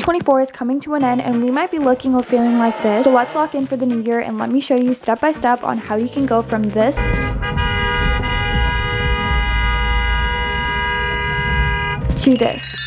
2024 is coming to an end and we might be looking or feeling like this. So let's lock in for the new year and let me show you step by step on how you can go from this to this.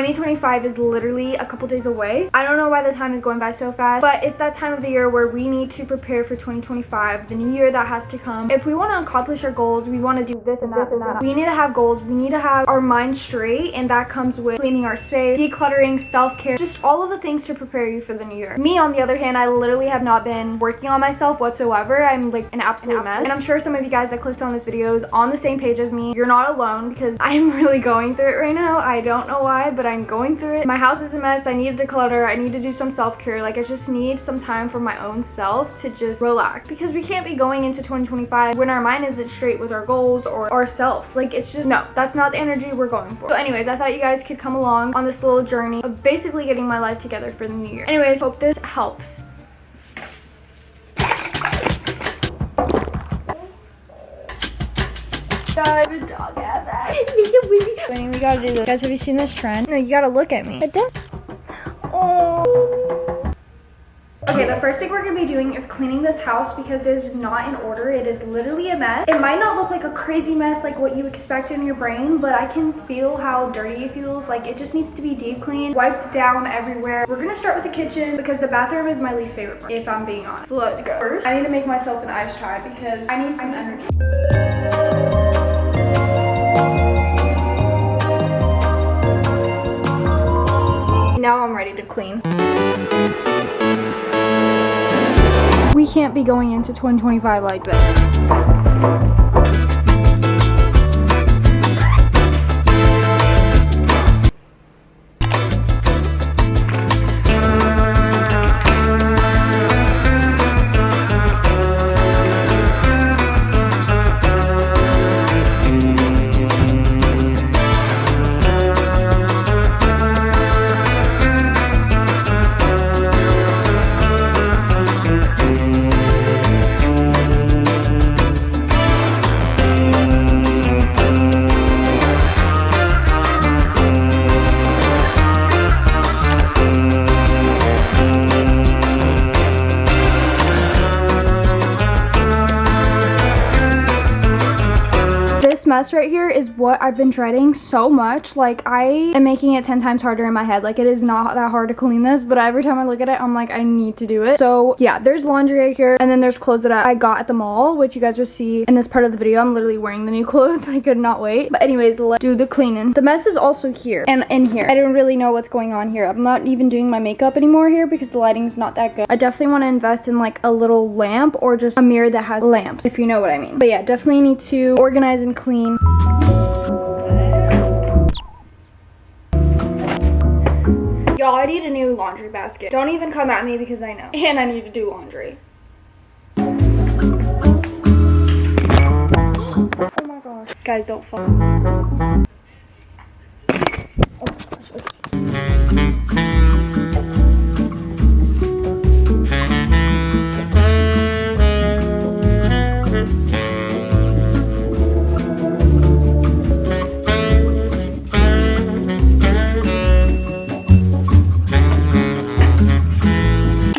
2025 is literally a couple days away. I don't know why the time is going by so fast, but it's that time of the year where we need to prepare for 2025, the new year that has to come. If we want to accomplish our goals, we want to do this and that. We need to have goals. We need to have our mind straight, and that comes with cleaning our space, decluttering, self-care, just all of the things to prepare you for the new year. Me, on the other hand, I literally have not been working on myself whatsoever. I'm like an absolute mess. And I'm sure some of you guys that clicked on this video is on the same page as me. You're not alone because I'm really going through it right now. I don't know why, but I'm going through it. My house is a mess. I need to declutter. I need to do some self-care. Like, I just need some time for my own self to just relax, because we can't be going into 2025 when our mind isn't straight with our goals or ourselves. Like, it's just, no, that's not the energy we're going for. So anyways, I thought you guys could come along on this little journey of basically getting my life together for the new year. Anyways, hope this helps. God, the dog had that. We gotta do this. Guys, have you seen this trend? No, you gotta look at me. Oh. Okay, the first thing we're gonna be doing is cleaning this house because it is not in order. It is literally a mess. It might not look like a crazy mess like what you expect in your brain, but I can feel how dirty it feels. Like, it just needs to be deep cleaned, wiped down everywhere. We're gonna start with the kitchen because the bathroom is my least favorite part, if I'm being honest. So let's go. First, I need to make myself an iced chai because I need some energy. Now I'm ready to clean. We can't be going into 2025 like this. Mess right here is what I've been dreading so much. Like, I am making it 10 times harder in my head. Like, it is not that hard to clean this, but every time I look at it, I'm like, I need to do it. So yeah, there's laundry right here, and then there's clothes that I got at the mall, which you guys will see in this part of the video. I'm literally wearing the new clothes. I could not wait. But anyways, let's do the cleaning. The mess is also here and in here. I don't really know what's going on here. I'm not even doing my makeup anymore here because the lighting's not that good. I definitely want to invest in like a little lamp or just a mirror that has lamps, if you know what I mean. But yeah, definitely need to organize and clean. Y'all, I need a new laundry basket. Don't even come at me because I know. And I need to do laundry. Oh my gosh. Guys, don't fall. Oh my gosh.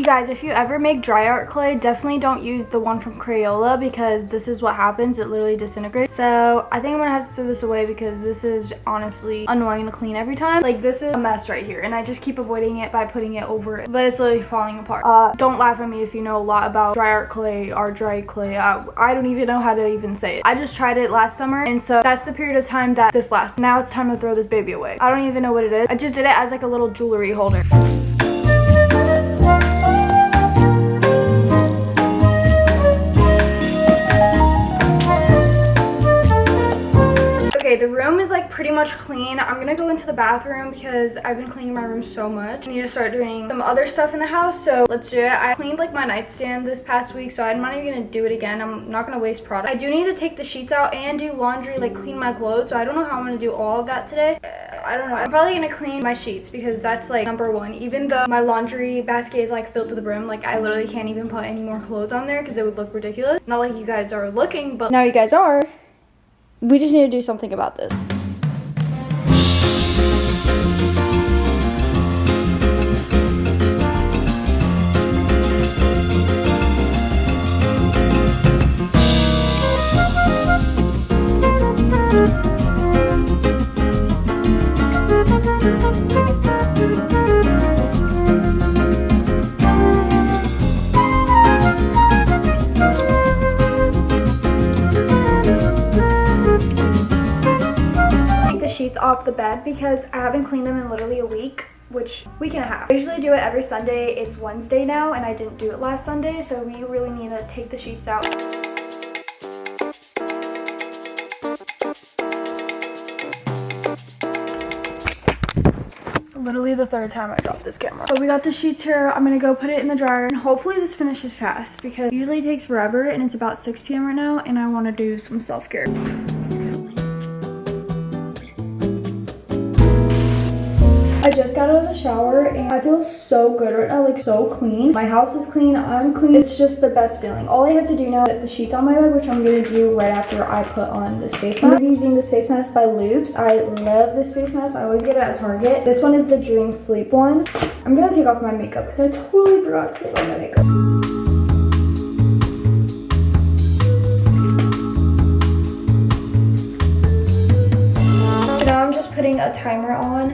Guys, if you ever make dry art clay, definitely don't use the one from Crayola because this is what happens. It literally disintegrates. So I think I'm gonna have to throw this away because this is honestly annoying to clean every time. Like, this is a mess right here, and I just keep avoiding it by putting it over it, but it's literally falling apart. Don't laugh at me if you know a lot about dry art clay or dry clay. I don't even know how to even say it. I just tried it last summer, and so that's the period of time that this lasts. Now it's time to throw this baby away. I don't even know what it is. I just did it as like a little jewelry holder. The room is like pretty much clean. I'm gonna go into the bathroom because I've been cleaning my room so much. I need to start doing some other stuff in the house, so let's do it. I cleaned like my nightstand this past week, so I'm not even gonna do it again. I'm not gonna waste product. I do need to take the sheets out and do laundry, like clean my clothes, so I don't know how I'm gonna do all of that today. I don't know. I'm probably gonna clean my sheets because that's like number one. Even though my laundry basket is like filled to the brim, like I literally can't even put any more clothes on there because it would look ridiculous. Not like you guys are looking, but now you guys are. We just need to do something about this. Sheets off the bed because I haven't cleaned them in literally a week, week and a half. I usually do it every Sunday. It's Wednesday now and I didn't do it last Sunday, so we really need to take the sheets out. Literally the third time I dropped this camera. So we got the sheets here. I'm gonna go put it in the dryer and hopefully this finishes fast because it usually takes forever and it's about 6 p.m. right now and I want to do some self-care. I just got out of the shower and I feel so good right now, like so clean. My house is clean, I'm clean. It's just the best feeling. All I have to do now is put the sheets on my bed, which I'm gonna do right after I put on this face mask. I'm gonna be using this face mask by Loops. I love this face mask. I always get it at Target. This one is the Dream Sleep one. I'm gonna take off my makeup because I totally forgot to take off my makeup. So now I'm just putting a timer on.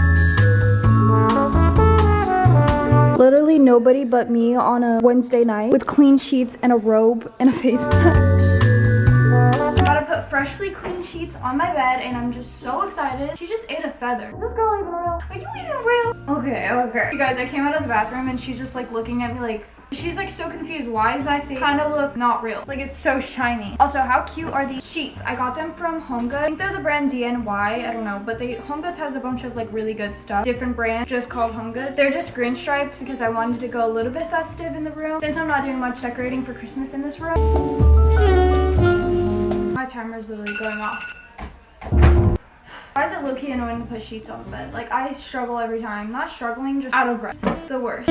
Literally nobody but me on a Wednesday night with clean sheets and a robe and a face mask. Gotta put freshly cleaned sheets on my bed and I'm just so excited. She just ate a feather. Is this girl even real? Are you even real? Okay. You guys, I came out of the bathroom and she's just like looking at me like, she's like so confused. Why does my face kind of look not real? Like it's so shiny. Also, how cute are these sheets? I got them from HomeGoods. I think they're the brand DNY. I don't know, but HomeGoods has a bunch of like really good stuff. Different brand, just called HomeGoods. They're just green striped because I wanted to go a little bit festive in the room since I'm not doing much decorating for Christmas in this room. My timer is literally going off. Why is it low-key annoying to put sheets on the bed? Like I struggle every time. Not struggling, just out of breath. The worst.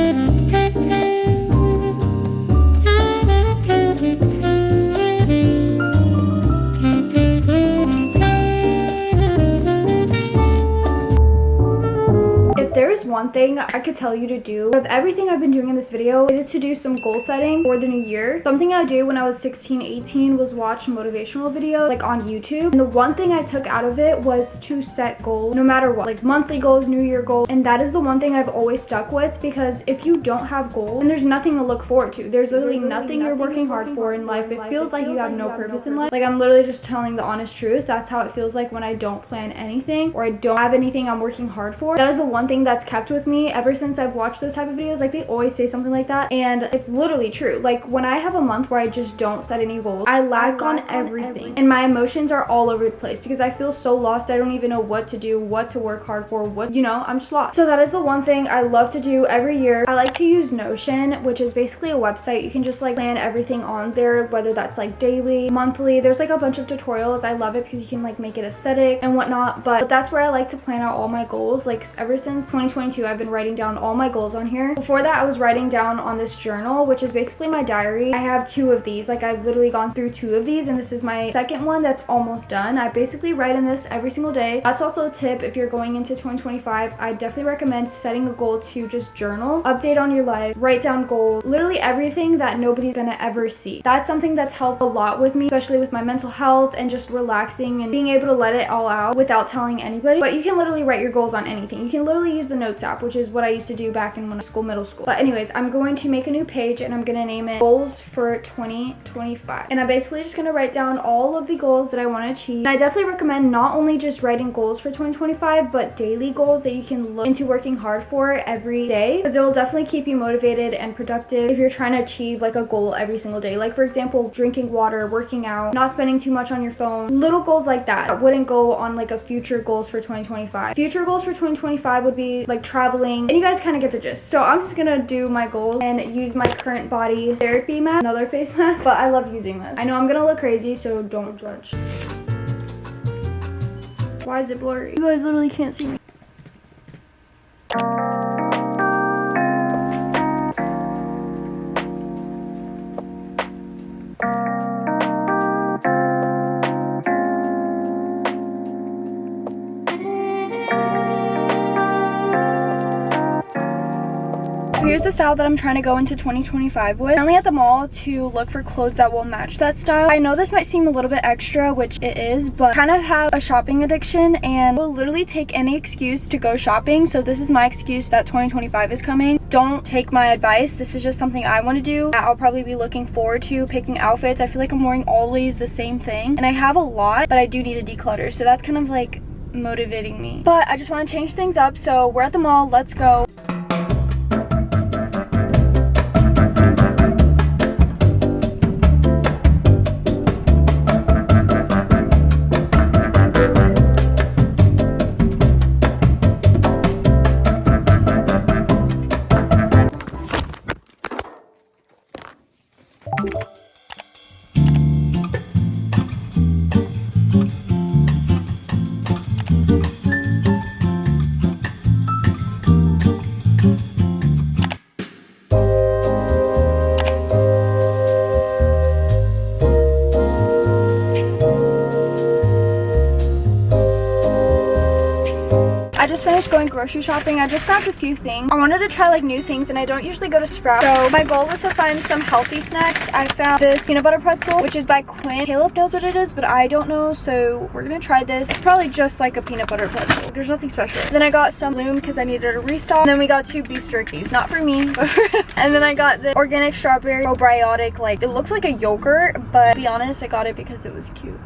There is one thing I could tell you to do with everything I've been doing in this video, it is to do some goal setting for the new year. Something I did when I was 16, 18 was watch motivational videos like on YouTube. And the one thing I took out of it was to set goals no matter what, like monthly goals, new year goals. And that is the one thing I've always stuck with because if you don't have goals, then there's nothing to look forward to. There's literally nothing you're working hard for in life. It feels like you have no purpose in life. Like I'm literally just telling the honest truth. That's how it feels like when I don't plan anything or I don't have anything I'm working hard for. That is the one thing that's kept with me ever since I've watched those type of videos. Like they always say something like that and it's literally true. Like when I have a month where I just don't set any goals, I lag on everything and my emotions are all over the place because I feel so lost. I don't even know what to do, what to work hard for, what, you know, I'm just lost. So that is the one thing I love to do every year. I like to use Notion, which is basically a website. You can just like plan everything on there, whether that's like daily, monthly. There's like a bunch of tutorials. I love it because you can like make it aesthetic and whatnot, but that's where I like to plan out all my goals. Like ever since 2022 I've been writing down all my goals on here. Before that I was writing down on this journal, which is basically my diary. I have 2 of these. Like I've literally gone through 2 of these and this is my second one that's almost done. I basically write in this every single day. That's also a tip if you're going into 2025. I definitely recommend setting a goal to just journal, update on your life, write down goals, literally everything that nobody's gonna ever see. That's something that's helped a lot with me, especially with my mental health and just relaxing and being able to let it all out without telling anybody. But you can literally write your goals on anything. You can literally use the notes app. crap, which is what I used to do back in middle school. But anyways, I'm going to make a new page and I'm gonna name it Goals for 2025. And I'm basically just gonna write down all of the goals that I want to achieve. And I definitely recommend not only just writing goals for 2025, but daily goals that you can look into working hard for every day, because it will definitely keep you motivated and productive if you're trying to achieve like a goal every single day. Like for example, drinking water, working out, not spending too much on your phone, little goals like that wouldn't go on like a future goals for 2025. Future goals for 2025 would be like traveling, and you guys kind of get the gist. So I'm just gonna do my goals and use my current body therapy mask, another face mask, but I love using this. I know I'm gonna look crazy, so don't judge. Why is it blurry? You guys literally can't see me. Here's the style that I'm trying to go into 2025 with. I'm currently at the mall to look for clothes that will match that style. I know this might seem a little bit extra, which it is, but I kind of have a shopping addiction and will literally take any excuse to go shopping. So this is my excuse that 2025 is coming. Don't take my advice. This is just something I want to do. I'll probably be looking forward to picking outfits. I feel like I'm wearing always the same thing, and I have a lot, but I do need to declutter. So that's kind of like motivating me. But I just want to change things up. So we're at the mall. Let's go. I just finished going grocery shopping. I just grabbed a few things. I wanted to try like new things, and I don't usually go to Sprouts. So my goal was to find some healthy snacks. I found this peanut butter pretzel, which is by Quinn. Caleb knows what it is, but I don't know, so we're gonna try this. It's probably just like a peanut butter pretzel. There's nothing special. Then I got some Loom because I needed a restock. And then we got 2 beef jerkies, not for me, but for and then I got the organic strawberry probiotic. Like, it looks like a yogurt, but to be honest, I got it because it was cute.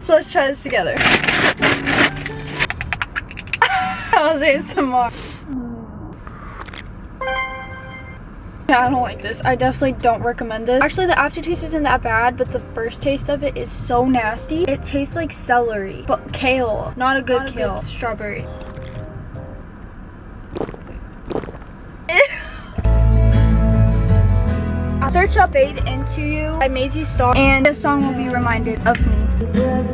So let's try this together. I'll say some more. Yeah, I don't like this. I definitely don't recommend this. Actually, the aftertaste isn't that bad, but the first taste of it is so nasty. It tastes like celery, but kale. Not a good kale. Strawberry. I'll search up Fade Into You by Maisie Starr, and this song will be reminded of me.